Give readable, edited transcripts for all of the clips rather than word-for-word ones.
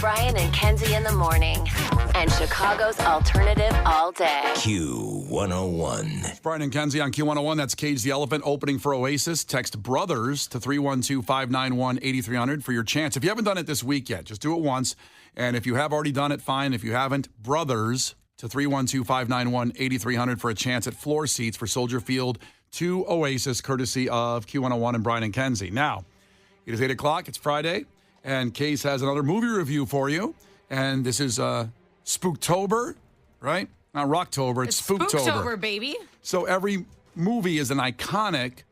Brian and Kenzie in the morning. And Chicago's alternative all day. Q101. It's Brian and Kenzie on Q101. That's Cage the Elephant opening for Oasis. Text BROTHERS to 312-591-8300 for your chance. If you haven't done it this week yet, just do it once. And if you have already done it, fine. If you haven't, BROTHERS to 312-591-8300 for a chance at floor seats for Soldier Field to Oasis, courtesy of Q101 and Brian and Kenzie. Now, it is 8 o'clock. It's Friday. And Case has another movie review for you. And this is Spooktober, right? Not Rocktober, it's Spooktober. Spooktober, baby. So every movie is an iconic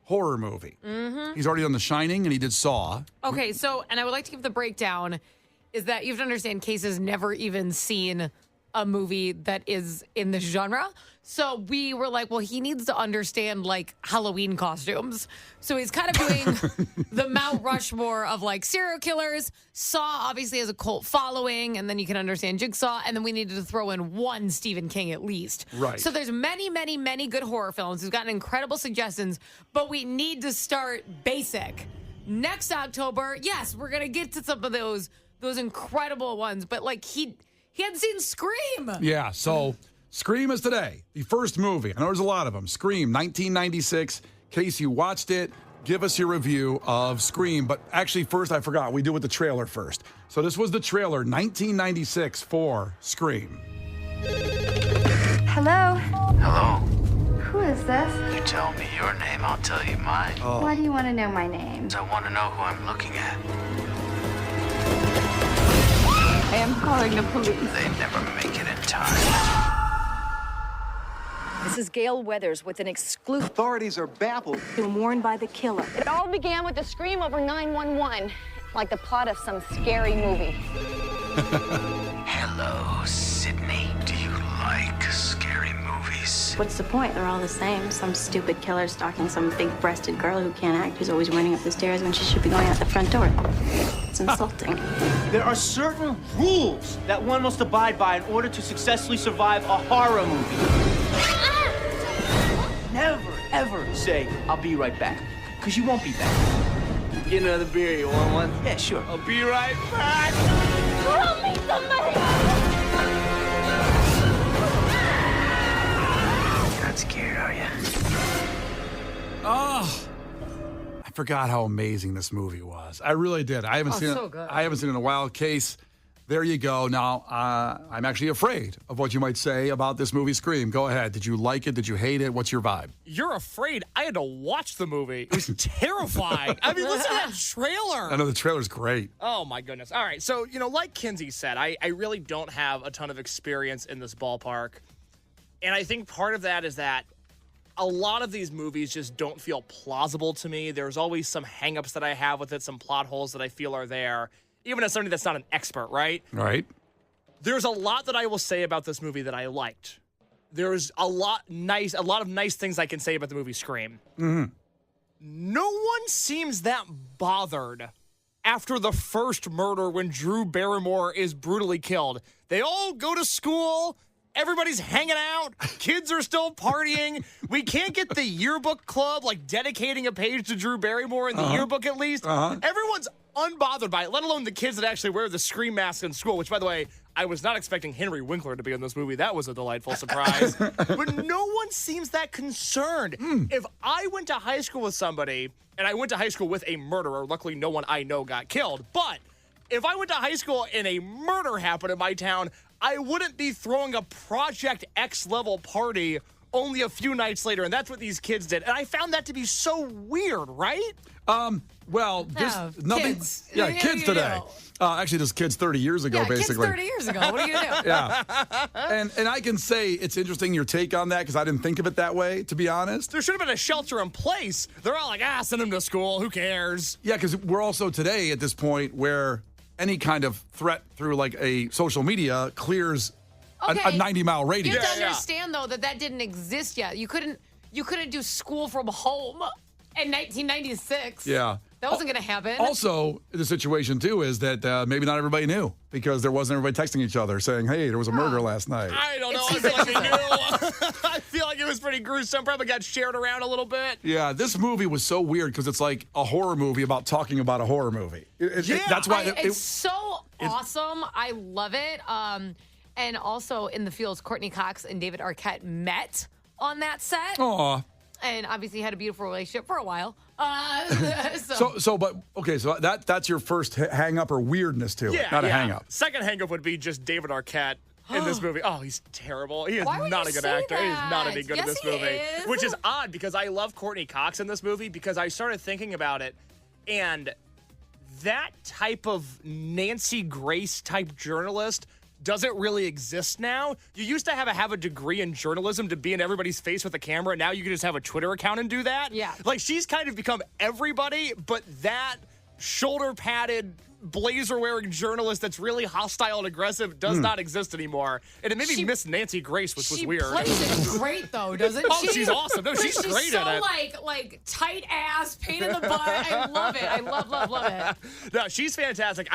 horror movie. Mm-hmm. He's already done The Shining, and he did Saw. Okay, so, and I would like to give the breakdown, is that you have to understand Case has never even seen a movie that is in this genre. So we were like, well, he needs to understand, like, Halloween costumes. So he's kind of doing the Mount Rushmore of, like, serial killers. Saw obviously has a cult following, and then you can understand Jigsaw, and then we needed to throw in one Stephen King at least. Right. So there's many, many, many good horror films. He's gotten incredible suggestions, but we need to start basic. Next October, yes, we're going to get to some of those incredible ones, but, like, he hadn't seen Scream. Yeah, so Scream is today. The first movie. I know there's a lot of them. Scream, 1996. Case you watched it, give us your review of Scream. But actually, first, I forgot. We do with the trailer first. So this was the trailer, 1996 for Scream. Hello? Hello. Who is this? You tell me your name, I'll tell you mine. Why do you want to know my name? I want to know who I'm looking at. I am calling the police. They never make it in time. This is Gail Weathers with an exclusive. Authorities are baffled. Been warned by the killer. It all began with a scream over 911, like the plot of some scary movie. Hello, Sydney. Do you like scary movies? What's the point? They're all the same. Some stupid killer stalking some big-breasted girl who can't act, who's always running up the stairs when she should be going out the front door. It's insulting. There are certain rules that one must abide by in order to successfully survive a horror movie. Never, ever say, I'll be right back. Because you won't be back. Get another beer, you want one? Yeah, sure. I'll be right back. Help me, somebody! Not scared, are you? Oh, I forgot how amazing this movie was. I really did. I haven't seen so it. good. I haven't seen it in a while. Case, there you go. Now, I'm actually afraid of what you might say about this movie, Scream. Go ahead. Did you like it? Did you hate it? What's your vibe? You're afraid. I had to watch the movie. It was terrifying. I mean, listen to that trailer. I know the trailer's great. Oh, my goodness. All right. So, like Kenzie said, I really don't have a ton of experience in this ballpark. And I think part of that is that a lot of these movies just don't feel plausible to me. There's always some hangups that I have with it, some plot holes that I feel are there, even as somebody that's not an expert, right? Right. There's a lot that I will say about this movie that I liked. There's a lot of nice things I can say about the movie Scream. Mm-hmm. No one seems that bothered after the first murder when Drew Barrymore is brutally killed. They all go to school. Everybody's hanging out. Kids are still partying. We can't get the yearbook club, like, dedicating a page to Drew Barrymore in the yearbook at least. Everyone's unbothered by it, let alone the kids that actually wear the Scream mask in school, which, by the way, I was not expecting Henry Winkler to be in this movie. That was a delightful surprise. But no one seems that concerned. If I went to high school with somebody, and I went to high school with a murderer, luckily no one I know got killed, but if I went to high school and a murder happened in my town, I wouldn't be throwing a Project X level party only a few nights later, and that's what these kids did. And I found that to be so weird, right? Well, nothing. Kids. Yeah, Yeah, kids you today. know. Actually, this kids 30 years ago, basically. Kids 30 years ago. What are you going to do? Yeah. And I can say it's interesting your take on that because I didn't think of it that way, to be honest. There should have been a shelter in place. They're all like, send them to school. Who cares? Yeah, because we're also today at this point where any kind of threat through like a social media clears a 90-mile radius. You have to understand, though, that didn't exist yet. You couldn't do school from home in 1996. Yeah. That wasn't going to happen. Also, the situation, too, is that maybe not everybody knew because there wasn't everybody texting each other saying, hey, there was a murder last night. I don't know. I feel like they knew. I feel like it was pretty gruesome. Probably got shared around a little bit. Yeah, this movie was so weird because it's like a horror movie about talking about a horror movie. That's why it's so awesome. I love it. And also in the fields, Courtney Cox and David Arquette met on that set. Aw. And obviously had a beautiful relationship for a while. So that's your first hang up or weirdness to it, not a hang up. Second hang up would be just David Arquette in this movie. Oh, he's terrible. He is not a good actor. He's not any good in this movie. Is. Which is odd because I love Courtney Cox in this movie because I started thinking about it and that type of Nancy Grace type journalist doesn't really exist now. You used to have a degree in journalism to be in everybody's face with a camera. Now you can just have a Twitter account and do that. Yeah. Like she's kind of become everybody, but that shoulder padded blazer wearing journalist that's really hostile and aggressive does not exist anymore. And it made me miss Nancy Grace, which was weird. She plays it great though, doesn't she? Oh, she's awesome. No, she's great so at it. like tight ass, pain in the butt. I love it. I love it. No, she's fantastic.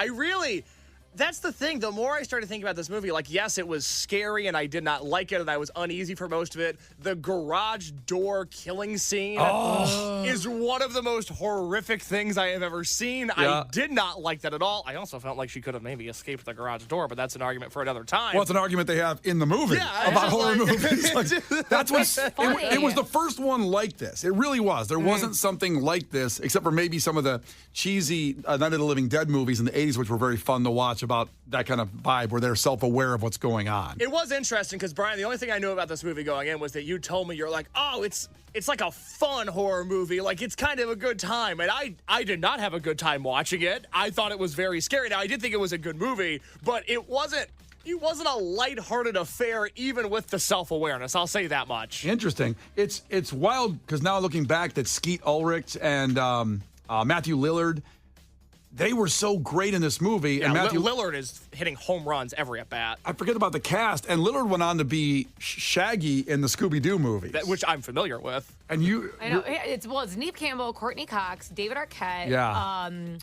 That's the thing. The more I started thinking about this movie, like, yes, it was scary and I did not like it and I was uneasy for most of it. The garage door killing scene is one of the most horrific things I have ever seen. Yeah. I did not like that at all. I also felt like she could have maybe escaped the garage door, but that's an argument for another time. Well, it's an argument they have in the movie about horror movies. Like, that's what's funny. It was the first one like this. It really was. There wasn't something like this, except for maybe some of the cheesy Night of the Living Dead movies in the 80s, which were very fun to watch about that kind of vibe where they're self-aware of what's going on. It was interesting because, Brian, the only thing I knew about this movie going in was that you told me you're like, oh, it's like a fun horror movie. Like, it's kind of a good time. And I did not have a good time watching it. I thought it was very scary. Now, I did think it was a good movie, but it wasn't a lighthearted affair, even with the self-awareness. I'll say that much. Interesting. It's wild because now looking back that Skeet Ulrich and Matthew Lillard, they were so great in this movie. Yeah, and Matthew Lillard is hitting home runs every at bat. I forget about the cast, and Lillard went on to be Shaggy in the Scooby-Doo movies, which I'm familiar with. And I know it's Neve Campbell, Courtney Cox, David Arquette,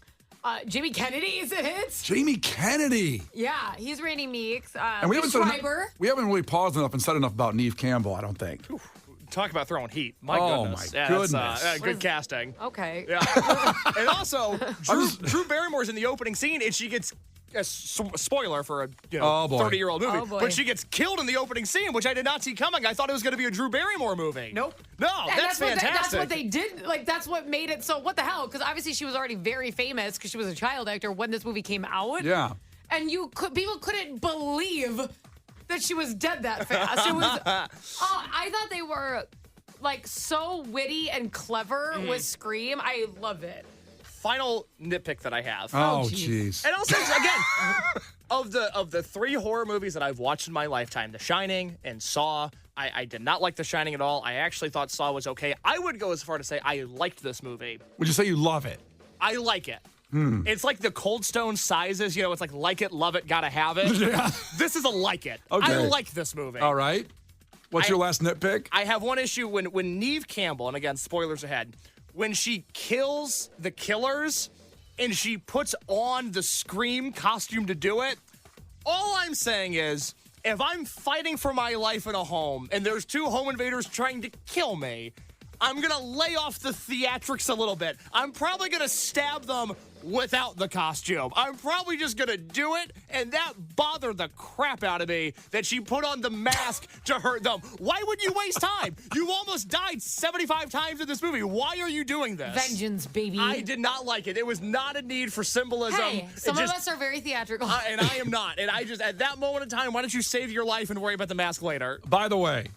Jamie Kennedy is it? Jamie Kennedy. Yeah, he's Randy Meeks. And we haven't really paused enough and said enough about Neve Campbell, I don't think. Oof. Talk about throwing heat. My goodness. My goodness. That's, good casting. Okay. Yeah. And also, Drew Barrymore's in the opening scene, and she gets a spoiler for a 30-year-old movie. Oh, boy. But she gets killed in the opening scene, which I did not see coming. I thought it was going to be a Drew Barrymore movie. Nope. No, that's fantastic. That's what they did. Like, that's what made it so, what the hell? Because obviously she was already very famous because she was a child actor when this movie came out. Yeah. And people couldn't believe that she was dead that fast. It was. I thought they were like so witty and clever with Scream. I love it. Final nitpick that I have. Oh, jeez. And also, again, of the three horror movies that I've watched in my lifetime, The Shining and Saw, I did not like The Shining at all. I actually thought Saw was okay. I would go as far to say I liked this movie. Would you say you love it? I like it. It's like the Cold Stone sizes, it's like it, love it, gotta have it. Yeah. This is a like it. Okay. I like this movie. All right. What's your last nitpick? I have one issue when Neve Campbell, and again, spoilers ahead, when she kills the killers and she puts on the Scream costume to do it, all I'm saying is, if I'm fighting for my life in a home and there's two home invaders trying to kill me, I'm going to lay off the theatrics a little bit. I'm probably going to stab them without the costume. I'm probably just going to do it, and that bothered the crap out of me that she put on the mask to hurt them. Why would you waste time? You almost died 75 times in this movie. Why are you doing this? Vengeance, baby. I did not like it. It was not a need for symbolism. Hey, some of us are very theatrical. And I am not. And I just, at that moment in time, why don't you save your life and worry about the mask later? By the way,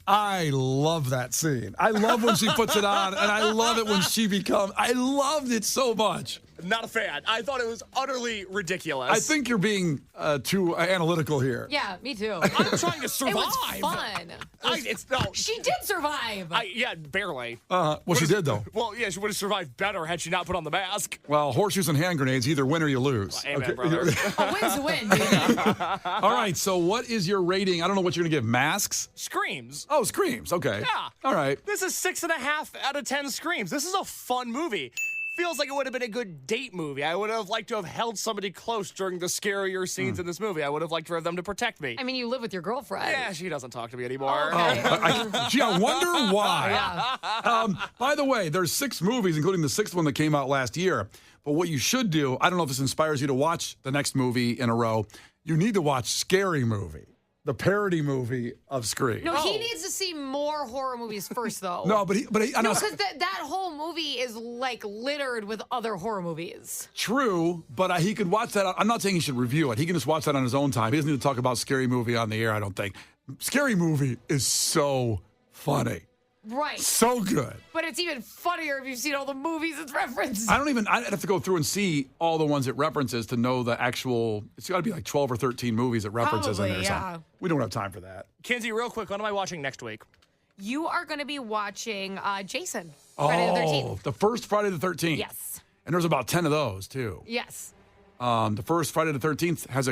I love that scene. I love when she puts it on, and I love it when I loved it so much. Not a fan. I thought it was utterly ridiculous. I think you're being too analytical here. Yeah, me too. I'm trying to survive. It was fun. She did survive. Yeah, barely. Well, she did, though. Well, yeah, she would have survived better had she not put on the mask. Well, horseshoes and hand grenades, either win or you lose. Well, amen, brother. A win's a win, baby. All right, so what is your rating? I don't know what you're going to give. Masks? Screams. Oh, Screams. Okay. Yeah. All right. This is 6.5 out of 10 Screams. This is a fun movie. Feels like it would have been a good date movie. I would have liked to have held somebody close during the scarier scenes in this movie. I would have liked for them to protect me. I mean, you live with your girlfriend. Yeah, she doesn't talk to me anymore. Okay. I wonder why. Yeah. By the way, there's 6 movies, including the 6th one that came out last year. But what you should do, I don't know if this inspires you to watch the next movie in a row. You need to watch Scary Movie, the parody movie of Scream. No, he needs to see more horror movies first, though. No, but I know. Because that whole movie is like littered with other horror movies. True, but he could watch that. I'm not saying he should review it. He can just watch that on his own time. He doesn't need to talk about Scary Movie on the air, I don't think. Scary Movie is so funny. Right. So good. But it's even funnier if you've seen all the movies it's referenced. I'd have to go through and see all the ones it references to know the actual, it's got to be like 12 or 13 movies it references in there. Yeah. So we don't have time for that. Kenzie, real quick, what am I watching next week? You are going to be watching Jason, Friday the 13th. The first Friday the 13th. Yes. And there's about 10 of those, too. Yes. The first Friday the 13th has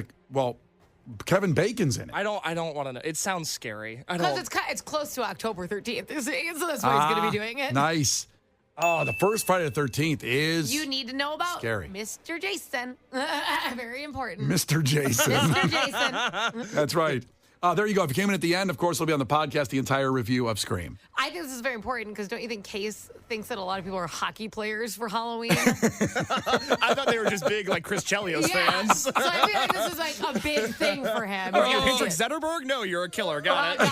Kevin Bacon's in it. I don't want to know. It sounds scary. Because it's close to October 13th, so that's why he's going to be doing it. Nice. Oh, the first Friday the 13th is... You need to know about scary. Mr. Jason. Very important. Mr. Jason. Mr. Jason. That's right. There you go. If you came in at the end, of course, it'll be on the podcast, the entire review of Scream. I think this is very important because don't you think Case thinks that a lot of people are hockey players for Halloween? I thought they were just big, like, Chris Chelios fans. So I feel like this is like a big thing for him. Are you Patrick Zetterberg? No, you're a killer. Got it.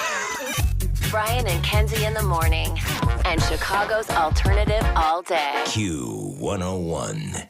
Brian and Kenzie in the morning. And Chicago's alternative all day. Q101.